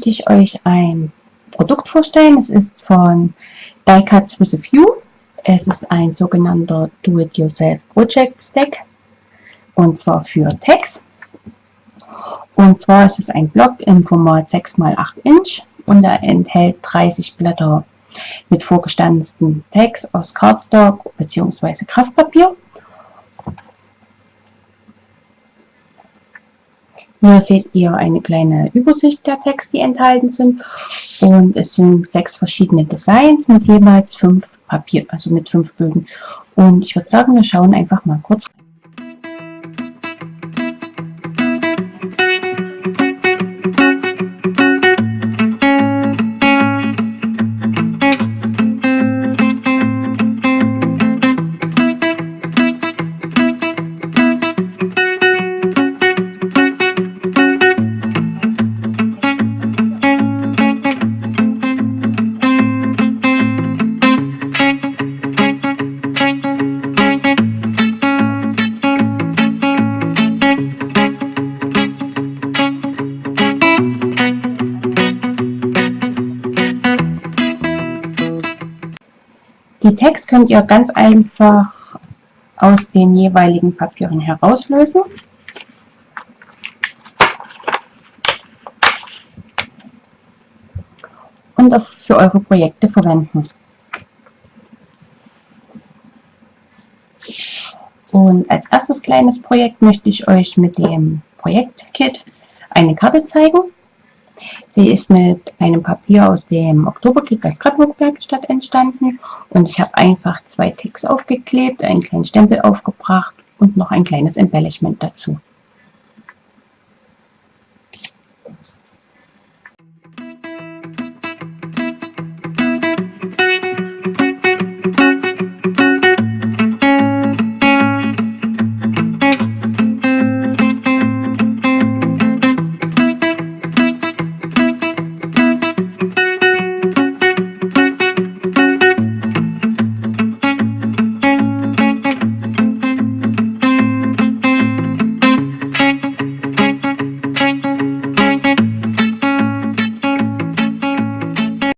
möchte ich euch ein Produkt vorstellen. Es ist von Die Cuts with a Few. Es ist ein sogenannter Do-it-yourself Project Stack und zwar für Tags. Und zwar ist es ein Block im Format 6x8 Inch und er enthält 30 Blätter mit vorgestanzten Tags aus Cardstock bzw. Kraftpapier. Hier seht ihr eine kleine Übersicht der Tags, die enthalten sind, und es sind 6 verschiedene Designs mit jeweils 5 Papier, also mit 5 Bögen. Und ich würde sagen, wir schauen einfach mal kurz rein. Die Tags könnt ihr ganz einfach aus den jeweiligen Papieren herauslösen. Und auch für eure Projekte verwenden. Und als erstes kleines Projekt möchte ich euch mit dem Projektkit eine Karte zeigen. Sie ist mit einem Papier aus dem Oktoberkit der Scrapbook-Werkstatt entstanden und ich habe einfach 2 Ticks aufgeklebt, einen kleinen Stempel aufgebracht und noch ein kleines Embellishment dazu.